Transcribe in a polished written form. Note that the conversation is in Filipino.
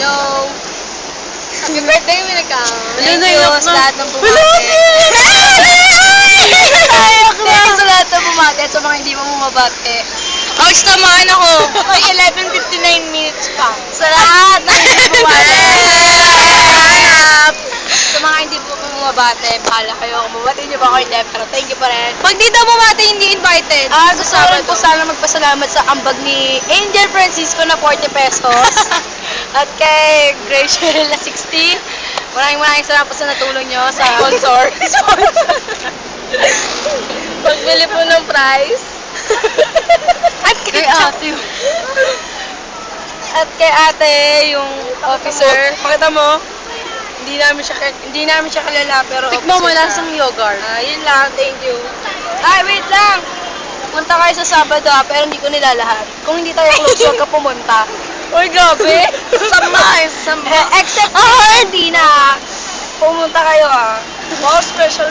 Hello. Happy birthday, Minika. Thank Thank you sa lahat ng bumati. Thank you sa lahat ng bumati at sa mga hindi mo bumabati. Ouch naman ako. May 11:59 minutes pa. Sa lahat ng hindi bumabati. Sa mga hindi po bumabati, bahala kayo. Kung bumati niyo ba ako hindi, pero thank you pa rin. Pag di daw bumati, hindi invited. Gusto ko rin po sana magpasalamat sa ambag ni Angel Francisco na 40 pesos. At kay Grace Cheryl na 60. Maraming salamat po sa natulong nyo sa sponsor. Pagbili po ng price. At kay ate. At kay ate, yung officer. Pakita mo. Hindi namin siya kilala, pero Tikman mo officer lang siya. sa yogurt. Yun lang, thank you. Ay, wait lang! Punta kayo sa Sabado pero hindi ko nilalahat. Kung hindi tayo close, huwag ka pumunta. Uy, grabe. Sama. Except hindi na. Pumunta kayo Wow, special